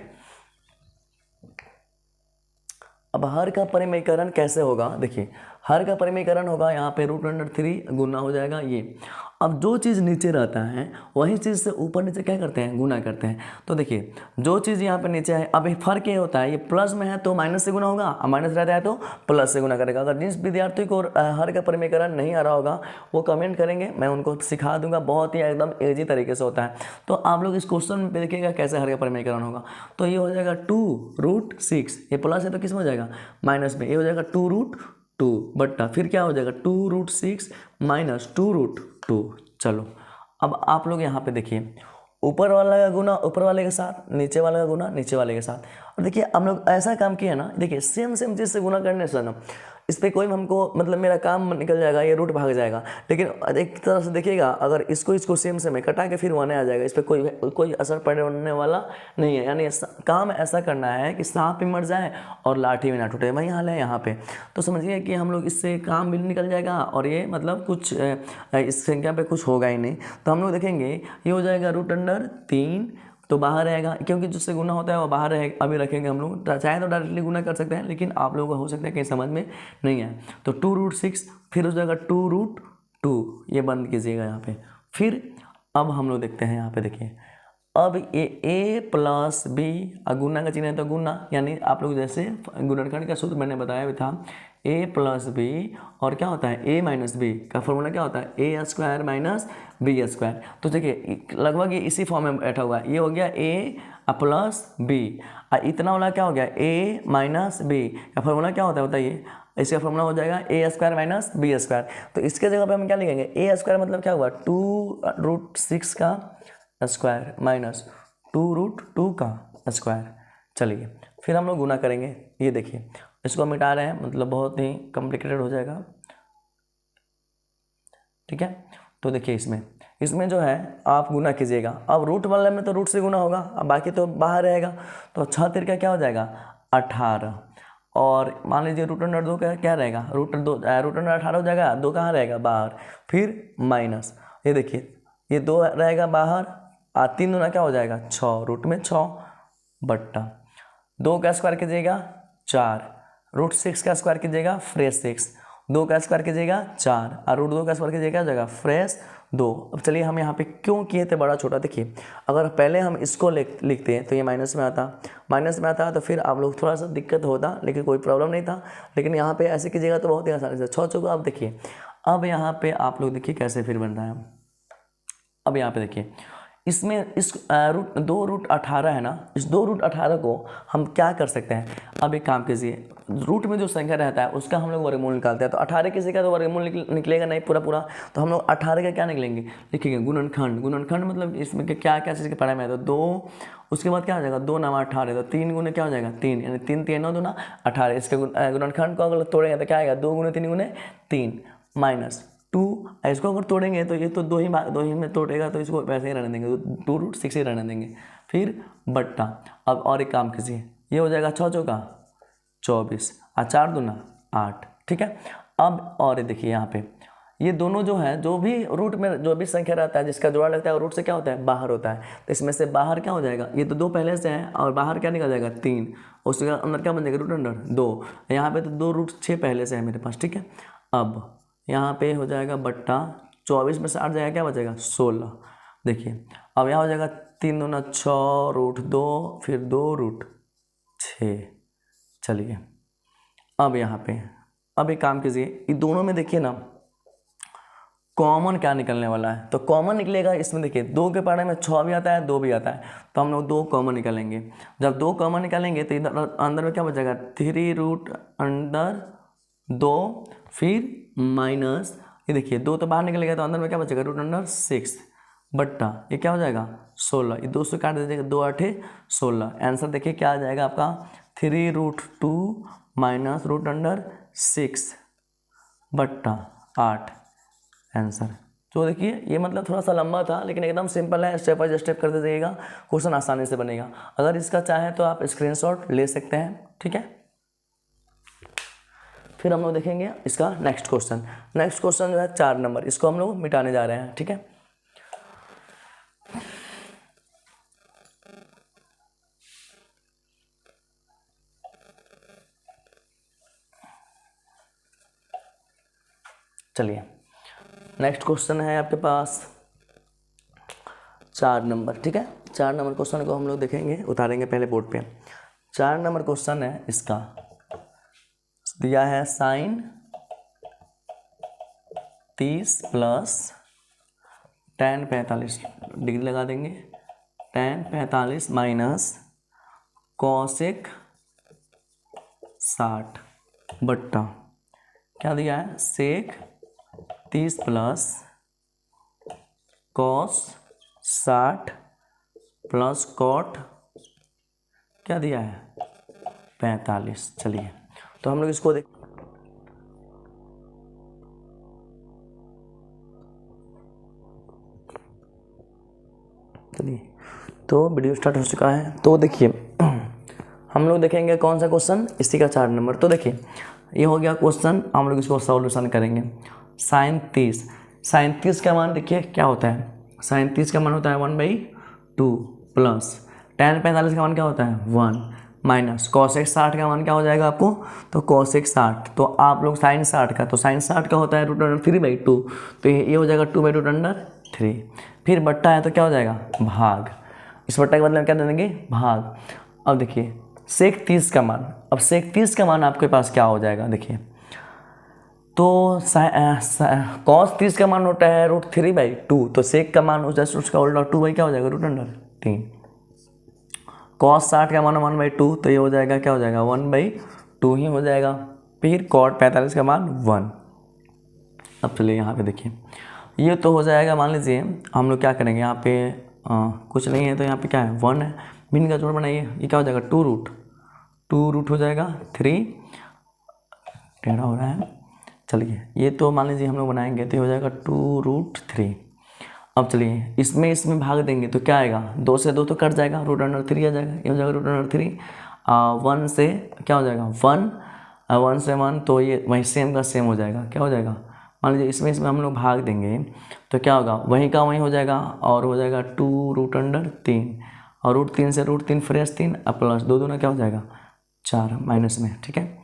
अब हर का परिमेयकरण कैसे होगा, देखिए हर का परिमेयकरण होगा यहाँ पे √3 गुना हो जाएगा ये। अब जो चीज़ नीचे रहता है वही चीज़ से ऊपर नीचे क्या करते हैं गुना करते हैं। तो देखिए जो चीज़ यहाँ पे नीचे है, अब फर्क ये होता है, ये प्लस में है तो माइनस से गुना होगा, और माइनस रहता है तो प्लस से गुना करेगा। अगर जिस विद्यार्थी को हर का परिमेयकरण नहीं आ रहा होगा वो कमेंट करेंगे, मैं उनको सिखा दूंगा, बहुत ही एकदम ईजी तरीके से होता है। तो आप लोग इस क्वेश्चन में देखिएगा कैसे हर का परिमेयकरण होगा। तो ये हो जाएगा 2√6, ये प्लस है तो किस में हो जाएगा माइनस में, ये हो जाएगा 2√2 बट्टा फिर क्या हो जाएगा 2√6 - 2√2। चलो अब आप लोग यहाँ पे देखिए ऊपर वाला का गुना ऊपर वाले के साथ, नीचे वाले का गुना नीचे वाले के साथ। और देखिए हम लोग ऐसा काम किया ना, देखिए सेम चीज़ से गुना करने से ना इस पर कोई हमको मतलब मेरा काम निकल जाएगा, ये रूट भाग जाएगा। लेकिन एक तरह से देखिएगा अगर इसको सेम से में कटा के फिर 1 आ जाएगा, इस पर कोई असर पड़ने वाला नहीं है। यानी काम ऐसा करना है कि सांप भी मर जाए और लाठी भी ना टूटे, वही हाल है यहाँ पे। तो समझिए कि हम लोग इससे काम भी निकल जाएगा और ये मतलब कुछ इस संख्या पे कुछ होगा ही नहीं। तो हम लोग देखेंगे ये हो जाएगा √3, तो बाहर रहेगा क्योंकि जिससे गुना होता है वो बाहर रहेगा। अभी रखेंगे हम लोग, चाहे तो डायरेक्टली गुना कर सकते हैं, लेकिन आप लोगों को हो सकता है कहीं समझ में नहीं आए। तो 2√6 फिर हो जाएगा 2√2, ये बंद कीजिएगा यहाँ पे। फिर अब हम लोग देखते हैं यहाँ पे, देखिए अब ये a + b, गुना का चिन्ह है तो गुना, यानी आप लोग जैसे गुणनखंड का सूत्र मैंने बताया भी था, a + b और क्या होता है a - b का फॉर्मूला क्या होता है a² - b²। तो देखिए लगभग ये इसी फॉर्म में बैठा हुआ है। ये हो गया a + b, इतना वाला क्या हो गया a - b का फॉर्मूला क्या होता है बताइए, इसका फॉर्मूला हो जाएगा a² - b²। तो इसके जगह पे हम क्या लिखेंगे a² मतलब क्या हुआ 2√6 का स्क्वायर - 2√2 का स्क्वायर। चलिए फिर हम लोग गुना करेंगे। ये देखिए इसको मिटा रहे हैं, मतलब बहुत ही कॉम्प्लिकेटेड हो जाएगा, ठीक है। तो देखिए इसमें जो है आप गुना कीजिएगा। अब रूट वाले में तो रूट से गुना होगा, अब बाकी तो बाहर रहेगा। तो 6 तिरका क्या हो जाएगा 18, और मान लीजिए रूट अंडर 2 का क्या रहेगा, रूट अंडर 18 हो जाएगा, 2 कहाँ रहेगा बाहर, फिर माइनस, ये देखिए ये 2 रहेगा बाहर, 3 दूना क्या हो जाएगा 6, रूट में 6 बट्टा 2 का स्क्वायर कीजिएगा 4, रूट 6 का स्क्वायर कीजिएगा फ्रेश 6, 2 का स्क्वायर कीजिएगा 4, और रूट 2 का स्क्वायर कीजिएगा जगह फ्रेश 2। अब चलिए हम यहाँ पे क्यों किए थे बड़ा छोटा, देखिए अगर पहले हम इसको लिखते हैं तो ये माइनस में आता तो फिर आप लोग थोड़ा सा दिक्कत होता, लेकिन कोई प्रॉब्लम नहीं था। लेकिन यहाँ पे ऐसे कीजिएगा तो बहुत ही आसानी से 6 चौका। अब देखिए अब यहाँ पे आप लोग देखिए कैसे फिर बन रहा है। अब यहाँ पे देखिए इसमें इस रूट 18 है ना, इस 2 रूट 18 को हम क्या कर सकते हैं। अब एक काम कीजिए, रूट में जो संख्या रहता है उसका हम लोग वर्गमूल निकालते हैं। तो 18 किसी का तो वर्गमूल निकलेगा नहीं पूरा, तो हम लोग 18 का क्या निकलेंगे, लिखेंगे गुणनखंड मतलब इसमें क्या क्या चीज़ के पढ़ाई में है। तो 2 उसके बाद क्या हो जाएगा 2 9 18, तो 3 गुने क्या हो जाएगा 3, यानी 3 3 9 2 18। इसके गुणनखंड को अगर तोड़ेंगे तो क्या आएगा 2 गुने 3 गुने 3 माइनस 2। इसको अगर तोड़ेंगे तो ये तो दो ही में तोड़ेगा, तो इसको वैसे ही रहने देंगे, तो 2 रूट 6 ही रहने देंगे, फिर बट्टा। अब और एक काम कीजिए, ये हो जाएगा 6 चौका 24 और 4 दूना 8, ठीक है। अब और देखिए यहाँ पे ये दोनों जो है, जो भी रूट में जो भी संख्या रहता है जिसका जोड़ा लगता है रूट से क्या होता है बाहर होता है। तो इसमें से बाहर क्या हो जाएगा, ये तो 2 पहले से है और बाहर क्या निकल जाएगा 3, उसके अंदर क्या बन जाएगा रूट अंडर 2। यहाँ पे तो 2 रूट 6 पहले से है मेरे पास, ठीक है। अब यहाँ पे हो जाएगा बट्टा 24 में से 8 जाएगा क्या बचेगा 16। देखिए अब यहाँ हो जाएगा 3 दूना 6 रूट 2, फिर 2 रूट 6। चलिए अब यहाँ पे अब एक काम कीजिए, ये दोनों में देखिए ना कॉमन क्या निकलने वाला है। तो कॉमन निकलेगा इसमें, देखिए 2 के पढ़ाई में 6 भी आता है 2 भी आता है, तो हम लोग 2 कॉमन निकालेंगे। जब 2 कॉमन निकालेंगे तो इधर अंदर में क्या बचेगा 3 रूट अंडर 2, फिर माइनस ये देखिए 2 तो बाहर निकलेगा, तो अंदर में क्या बचेगा रूट अंडर 6 बट्टा ये क्या हो जाएगा 16। ये 2 से काट दीजिएगा 2 8 16। आंसर देखिए क्या आ जाएगा आपका 3 रूट 2 माइनस रूट अंडर 6 बट्टा 8 आंसर। तो देखिए ये मतलब थोड़ा सा लंबा था, लेकिन एकदम सिंपल है, स्टेप बाय स्टेप कर दीजिएगा, क्वेश्चन आसानी से बनेगा। अगर इसका चाहे तो आप स्क्रीनशॉट ले सकते हैं, ठीक है। फिर हम लोग देखेंगे इसका नेक्स्ट क्वेश्चन जो है 4 नंबर, इसको हम लोग मिटाने जा रहे हैं, ठीक है। चलिए नेक्स्ट क्वेश्चन है आपके पास 4 नंबर, ठीक है। 4 नंबर क्वेश्चन को हम लोग देखेंगे, उतारेंगे पहले बोर्ड पे। 4 नंबर क्वेश्चन है, इसका दिया है साइन 30 प्लस tan 45 डिग्री लगा देंगे, tan 45 माइनस कॉसेक 60 बट्टा क्या दिया है सेक 30 प्लस कॉस 60 प्लस कॉट क्या दिया है 45। चलिए तो हम लोग इसको देख चलिए तो वीडियो स्टार्ट हो चुका है। तो देखिए हम लोग देखेंगे कौन सा क्वेश्चन, इसी का 4 नंबर। तो देखिए ये हो गया क्वेश्चन, हम लोग इसको सॉल्यूशन करेंगे। साइन 30 का मान देखिए क्या होता है, साइन 30 का मान होता है 1/2 प्लस tan 45 का मान क्या होता है 1 माइनस कॉसेक 60 का मान क्या हो जाएगा आपको, तो कॉसेक 60, तो आप लोग साइन 60 का, तो साइन 60 का होता है √3/2, तो ये हो जाएगा 2/√3। फिर बट्टा है तो क्या हो जाएगा भाग, इस बट्टा के बदले में क्या दे देंगे भाग। अब देखिए सेक 30 का मान, अब सेक 30 का मान आपके पास क्या हो जाएगा, देखिए तो कॉस 30 का मान होता है √3/2, तो सेक का मान जस्ट उसका उल्टा 2 क्या हो जाएगा √3। कॉस 60 का मान 1/2, तो ये हो जाएगा क्या हो जाएगा 1/2 ही हो जाएगा। फिर कॉट 45 का मान 1। अब चलिए यहाँ पे देखिए ये तो हो जाएगा, मान लीजिए हम लोग क्या करेंगे यहाँ पे कुछ नहीं है, तो यहाँ पे क्या है 1 है, मीन का जोड़ बनाइए, ये क्या हो जाएगा 2 रूट 2 रूट हो जाएगा 3, टेढ़ा हो रहा है, चलिए ये तो मान लीजिए हम लोग बनाएंगे तो ये हो जाएगा 2 रूट 3। अब चलिए इसमें भाग देंगे तो क्या आएगा, 2 से 2 तो कट जाएगा, रूट अंडर 3 आ जाएगा, ये हो जाएगा रूट अंडर 3। 1 से क्या हो जाएगा 1, 1 से 1 तो ये वही सेम का सेम हो जाएगा, क्या हो जाएगा, मान लीजिए इसमें हम लोग भाग देंगे तो क्या होगा, वहीं का वहीं हो जाएगा और हो जाएगा 2 रूट अंडर 3, और रूट 3 से रूट 3 फ्रेश 3 अब प्लस 2 दूना क्या हो जाएगा 4 माइनस में, ठीक है।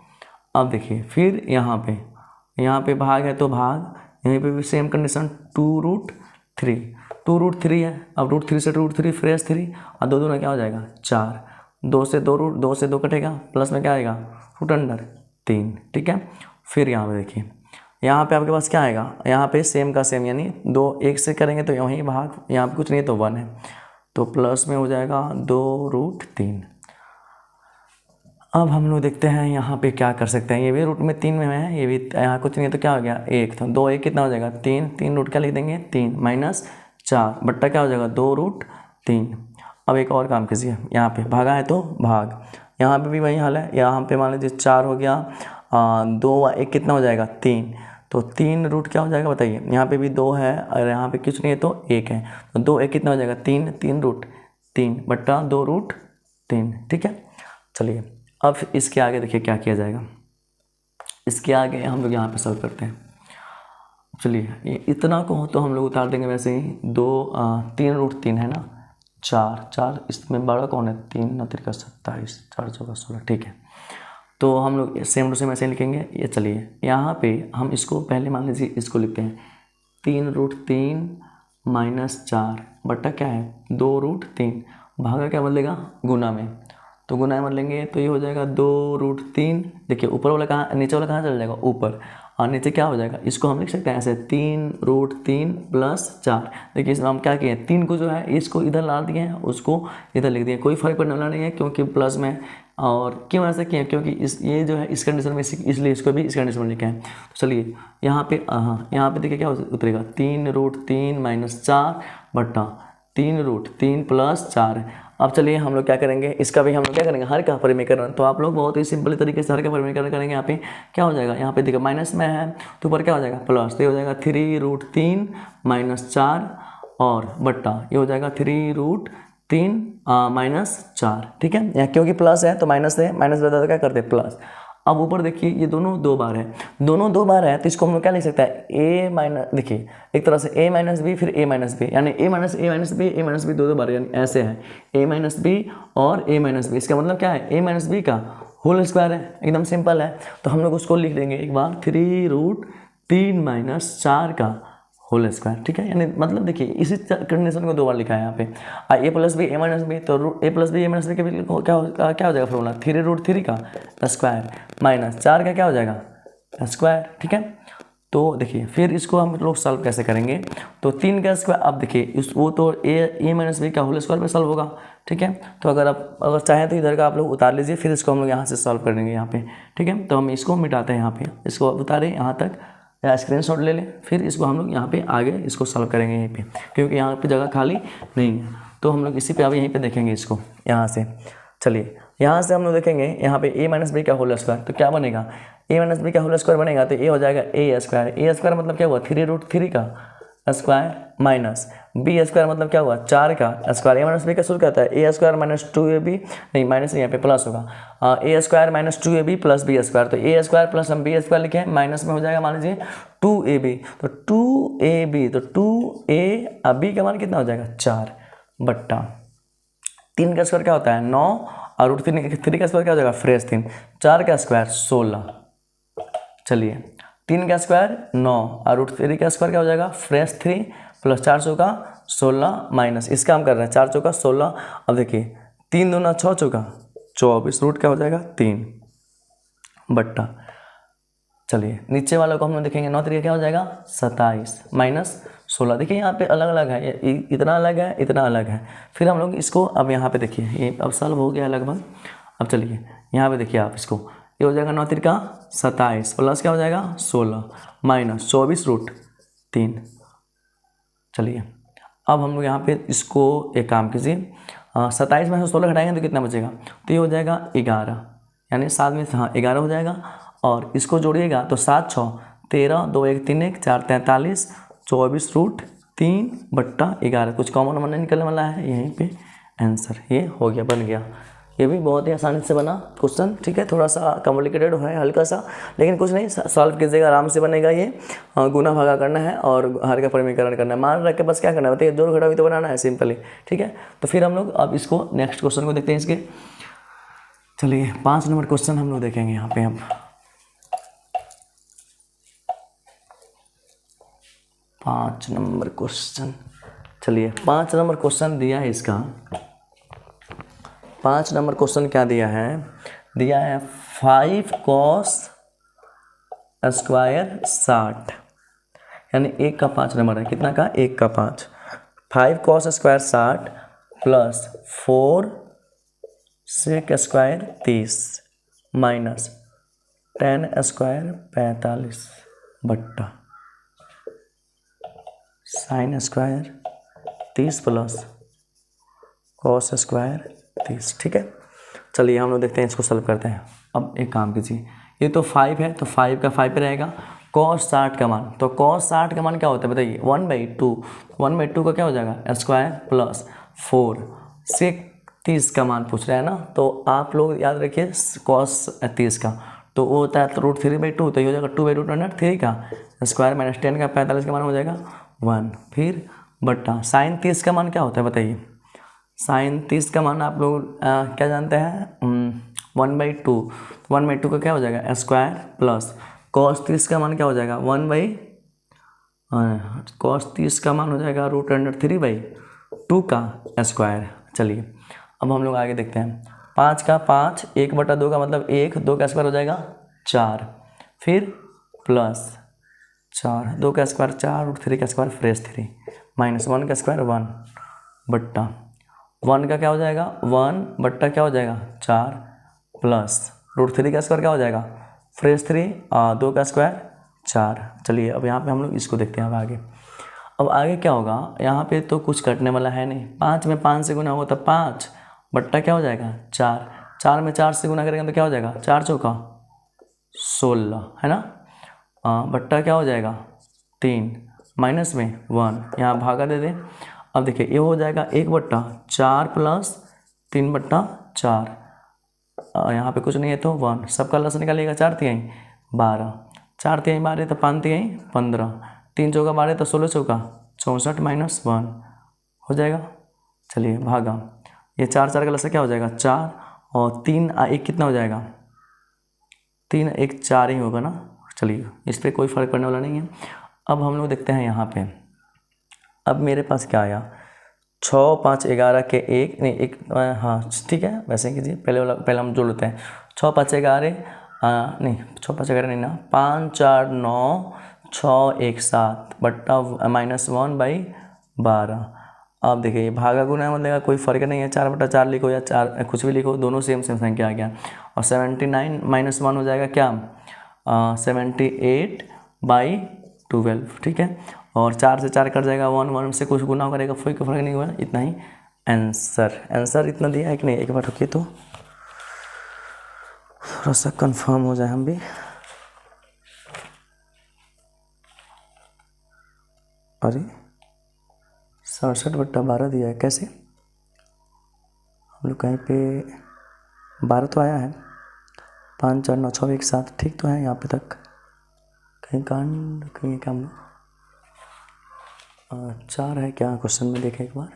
अब देखिए फिर यहाँ पे भाग है तो भाग, यहीं पे भी सेम कंडीशन 2 रूट 3, 2 रूट 3 है, अब रूट 3 से रूट 3 फ्रेश 3 और 2 दूना क्या हो जाएगा 4, 2 से 2 रूट 2 से 2 कटेगा, प्लस में क्या आएगा रूट अंडर 3, ठीक है। फिर यहाँ पे देखिए, यहाँ पे आपके पास क्या आएगा, यहाँ पे सेम का सेम यानी 2 1 से करेंगे तो वहीं भाग, यहाँ पे कुछ नहीं है तो 1 है, तो प्लस में हो जाएगा 2 रूट 3। अब हम लोग देखते हैं यहाँ पे क्या कर सकते हैं, ये भी रूट में 3 में है, ये भी यहाँ कुछ नहीं है तो क्या हो गया 1, तो 2 1 कितना हो जाएगा 3, 3 रूट क्या लिख देंगे 3 माइनस 4 बट्टा क्या हो जाएगा 2 रूट 3। अब एक और काम कीजिए, यहाँ पे भागा है तो भाग, यहाँ पे भी वही हाल है, यहाँ पे मान लीजिए 4 हो गया, 2 1 कितना हो जाएगा 3, तो 3 रूट क्या हो जाएगा बताइए, यहाँ पे भी 2 है और यहाँ पे कुछ नहीं है तो 1 है, तो 2 1 कितना हो जाएगा 3, 3 रूट 3 बट्टा 2 रूट 3, ठीक है। चलिए अब इसके आगे देखिए क्या किया जाएगा, इसके आगे हम लोग यहाँ पे सॉल्व करते हैं। चलिए ये इतना को तो हम लोग उतार देंगे वैसे ही, 3 रूट 3 है ना, 4 इसमें बड़ा कौन है 3 9 3 27 4 4 16, ठीक है। तो हम लोग सेम टू सेम ऐसे लिखेंगे, ये चलिए यहाँ पे हम इसको पहले मान लीजिए इसको लिखते हैं 3 रूट 3 माइनस 4 बट्टा क्या है 2 रूट 3, भागा क्या बदलेगा गुना में, तो गुना में लेंगे तो ये हो जाएगा 2 रूट 3, देखिए ऊपर वाला कहाँ, नीचे वाला कहाँ चल जाएगा ऊपर, और नीचे क्या हो जाएगा, इसको हम लिख सकते हैं ऐसे 3 रूट 3 प्लस 4। देखिए इसमें हम क्या किए 3 को जो है इसको इधर ला दिए हैं, उसको इधर लिख दिए, कोई फर्क पड़ने वाला नहीं है क्योंकि प्लस में, और क्यों ऐसा किया क्योंकि ये जो है इस कंडीशन में इसलिए इसको भी इस कंडीशन में लिखा है। तो चलिए यहाँ पे यहाँ पे देखिए क्या उतरेगा 3 रूट 3 माइनस 4 बट्टा 3 रूट 3 प्लस 4। अब चलिए हम लोग क्या करेंगे, इसका भी हम लोग क्या करेंगे हर का परिमीकरण, तो आप लोग बहुत ही सिंपल तरीके से हर का परिमीकरण करेंगे। यहाँ पे क्या हो जाएगा, यहाँ पे देखिए माइनस में है तो ऊपर क्या हो जाएगा प्लस, तो ये हो जाएगा 3 रूट 3 माइनस 4 और बट्टा ये हो जाएगा 3 रूट 3 माइनस 4, ठीक है। यहाँ क्योंकि प्लस है तो माइनस है, माइनस रहता तो क्या करते हैं प्लस। अब ऊपर देखिए ये दोनों 2 बार है, दोनों 2 बार है तो इसको हम लोग क्या लिख सकते हैं a माइनस, देखिए एक तरह से a माइनस बी फिर a माइनस बी, यानी a minus a minus b 2 बार, यानी ऐसे है a माइनस बी और a माइनस बी, इसका मतलब क्या है a माइनस बी का होल स्क्वायर है, एकदम सिंपल है। तो हम लोग उसको लिख देंगे एक बार 3 रूट 3 माइनस 4 का होल स्क्वायर, ठीक है। यानी मतलब देखिए इसी कंडीशन को 2 बार लिखा है यहाँ पे, a plus b a minus b, तो a plus b a minus b के क्या हो जाएगा फॉर्मूला 3 रूट 3 का स्क्वायर माइनस 4 का क्या हो जाएगा स्क्वायर, ठीक है। तो देखिए फिर इसको हम लोग सॉल्व कैसे करेंगे, तो 3 का स्क्वायर, अब देखिए वो तो a माइनस बी का होल स्क्वायर पे सॉल्व होगा, ठीक है। तो अगर चाहें तो इधर का आप लोग उतार लीजिए, फिर इसको हम लोग यहाँ से सॉल्व करेंगे यहाँ पे, ठीक है। तो हम इसको मिटाते हैं, यहाँ पे इसको उतारें यहाँ तक या स्क्रीनशॉट ले लें, फिर इसको हम लोग यहाँ पे आगे इसको सॉल्व करेंगे यहीं पे, क्योंकि यहाँ पे जगह खाली नहीं है। तो हम लोग इसी पे अब यहीं पे देखेंगे इसको यहाँ से। चलिए यहाँ से हम लोग देखेंगे यहाँ पे a माइनस बी का होल स्क्वायर, तो क्या बनेगा a माइनस बी का होल स्क्वायर बनेगा तो ये हो जाएगा a स्क्वायर मतलब क्या हुआ 3 रूट 3 का स्क्वायर माइनस b स्क्वायर मतलब क्या हुआ 4 का स्क्वायर, a माइनस बी का सूत्र कहता है a स्क्वायर माइनस 2ab, नहीं माइनस यहाँ पे प्लस होगा, a square minus 2ab plus b square, तो a स्क्वायर प्लस हम b स्क्वायर लिखे हैं, माइनस में हो जाएगा मान लीजिए 2ab, तो 2ab तो 2a b का मान कितना हो जाएगा 4 बट्टा 3 का स्क्वायर क्या होता है 9 और रूट 3 का स्क्वायर क्या हो जाएगा फ्रेश 3, 4 का स्क्वायर 16, चलिए 3 का स्क्वायर 9 और रूट 3 का स्क्वायर क्या हो जाएगा फ्रेश 3 प्लस 4 चौका 16 माइनस इसका हम कर रहे हैं 4 चौका 16। अब देखिए 3 दूना 6 चौका 24, रूट क्या हो जाएगा 3 बट्टा, चलिए नीचे वाला को हम लोग देखेंगे 9 3 क्या हो जाएगा 27 माइनस 16। देखिए यहाँ पे अलग अलग है, इतना अलग है इतना अलग है। फिर हम लोग इसको अब यहाँ पे देखिए ये अब सॉल्व हो गया लगभग। अब चलिए यहाँ पे देखिए आप इसको, ये हो जाएगा 9 3 का 27 प्लस क्या हो जाएगा 16 माइनस 24 रूट 3। चलिए अब हम लोग यहाँ पे इसको एक काम कीजिए, 27 में से 16 घटाएंगे तो कितना बचेगा, तो ये हो जाएगा 11 यानी 7 में से हाँ 11 हो जाएगा, और इसको जोड़िएगा तो 7 6 13, 2 1 3 1 4 43, 24√3/11। कुछ कॉमन नंबर नहीं निकलने वाला है, यहीं पे आंसर ये हो गया, बन गया। ये भी बहुत ही आसानी से बना क्वेश्चन, ठीक है। थोड़ा सा कॉम्प्लिकेटेड है हल्का सा, लेकिन कुछ नहीं, सॉल्व कीजिएगा, आराम से बनेगा ये। गुना भागा करना है और हर का परिमीकरण करना है, मान रख के बस क्या करना है बताइए, जोड़ घटा भी तो बनाना है सिंपली, ठीक है। तो फिर हम लोग अब इसको नेक्स्ट क्वेश्चन को देखते हैं इसके। चलिए 5 नंबर क्वेश्चन हम लोग देखेंगे यहाँ पे। अब 5 नंबर क्वेश्चन, चलिए 5 नंबर क्वेश्चन दिया है इसका। 5 नंबर क्वेश्चन क्या दिया है, दिया है 5 cos स्क्वायर 60, यानी 1 का 5 नंबर है, कितना का 1 का 5। 5 cos square 60 plus 4 sec square 30 minus 10 square 45 बट्टा sine square 30 plus cos square 30, ठीक है। चलिए हम लोग देखते हैं, इसको सॉल्व करते हैं। अब एक काम कीजिए, ये तो 5 है तो 5 का 5 पे रहेगा, cos 60 का मान, तो cos 60 का मान क्या होता है बताइए, 1/2। 1/2 का क्या हो जाएगा स्क्वायर प्लस 4 sec 30 का मान पूछ रहा है ना, तो आप लोग याद रखिए cos 30 का तो वो होता है √3/2, तो ये हो जाएगा 2/√3 का स्क्वायर माइनस 10 का 45 का मान हो जाएगा 1, फिर बट्टा साइन 30 का मान क्या होता है बताइए। साइन 30 का मान आप लोग क्या जानते हैं, 1/2। 1/2 का क्या हो जाएगा स्क्वायर प्लस cos 30 का मान क्या हो जाएगा cos 30 का मान हो जाएगा √3/2 का स्क्वायर। चलिए अब हम लोग आगे देखते हैं। 5 का 5, 1/2 का मतलब 1, 2 का स्क्वायर हो जाएगा 4, फिर प्लस 4, 2 का स्क्वायर 4, √3 का स्क्वायर फ्रेश 3 माइनस 1 का स्क्वायर 1 बट्टा 1 का क्या हो जाएगा 1 बट्टा क्या हो जाएगा 4 प्लस √3 का स्क्वायर क्या हो जाएगा फ्रेश 3, 2 का स्क्वायर 4। चलिए अब यहाँ पे हम लोग इसको देखते हैं। अब आगे क्या होगा, यहाँ पे तो कुछ कटने वाला है नहीं, 5 में 5 से गुना होगा तो 5 बट्टा क्या हो जाएगा 4, 4 में 4 से गुना करेंगे तो क्या हो जाएगा 4 चौका 16 है ना, बट्टा क्या हो जाएगा 3 माइनस में 1, यहाँ भागा दे दें। अब देखिए ये हो जाएगा 1/4 प्लस 3/4, यहाँ पे कुछ नहीं है तो 1, सबका लस निकालिएगा 4 तिहाई 12, 4 तिहाई 12 तो 5 तिहाई 15, 3 चौका 12 तो 16 चौका 64 माइनस 1 हो जाएगा। चलिए भागा, ये 4 4 का लस क्या हो जाएगा 4, और 3 1 कितना हो जाएगा 3 1 4 ही होगा ना। चलिए इस पर कोई फ़र्क पड़ने वाला नहीं है। अब हम लोग देखते हैं यहाँ पे, अब मेरे पास क्या आया 6 5 11 के 1 नहीं 1, हाँ ठीक है वैसे ही कीजिए, पहले हम जोड़ लेते हैं। 6 5 11 नहीं 6 5 11 नहीं ना, 5 4 9 6 1 7 बट्टा -1/12। अब देखिए भागा गुना मतलब कोई फ़र्क नहीं है, 4/4 लिखो या 4 कुछ भी लिखो, दोनों सेम संख्या आ गया। और 79 माइनस 1 हो जाएगा क्या 78/12, ठीक है। और 4 से 4 कट जाएगा 1, 1 से कुछ गुना करेगा कोई फ़र्क नहीं हुआ, इतना ही आंसर इतना दिया है कि नहीं, एक बार रुकिए तो थोड़ा सा कंफर्म हो जाए हम भी। अरे 67/12 दिया है, कैसे हम लोग कहीं पे 12 तो आया है, 5 4 9 6 1 7 ठीक तो है यहाँ पे तक, कहीं कांड कहीं काम 4 है क्या क्वेश्चन में, देखें एक बार,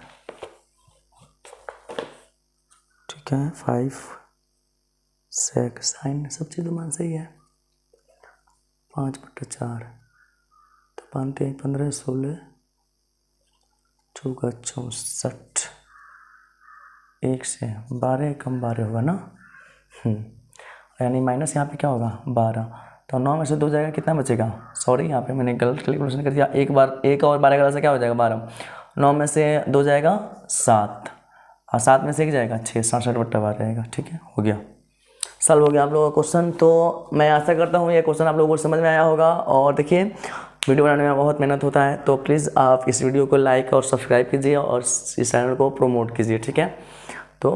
ठीक है 5 सेक साइन सब चीज़ मान सही है, 5/4 तो 5 3 15 16 चौका 64, 1 से 12 कम 12 होगा ना, यानी माइनस यहाँ पे क्या होगा 12, तो 9 में से 2 जाएगा कितना बचेगा, सॉरी यहाँ पे मैंने गलत कैलकुलेशन कर दिया, एक बार 1 और 12 का से क्या हो जाएगा 12, 9 में से 2 जाएगा 7 और 7 में से 1 जाएगा 6, 67/12 रहेगा, ठीक है हो गया, सॉल्व हो गया आप लोगों का क्वेश्चन। तो मैं आशा करता हूँ ये क्वेश्चन आप लोगों को समझ में आया होगा। और देखिए वीडियो बनाने में बहुत मेहनत होता है, तो प्लीज़ आप इस वीडियो को लाइक और सब्सक्राइब कीजिए और इस चैनल को प्रमोट कीजिए, ठीक है। तो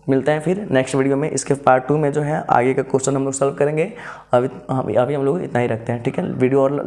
मिलते हैं फिर नेक्स्ट वीडियो में। इसके पार्ट 2 में जो है आगे का क्वेश्चन हम लोग सॉल्व करेंगे। अभी हम लोग इतना ही रखते हैं, ठीक है। वीडियो और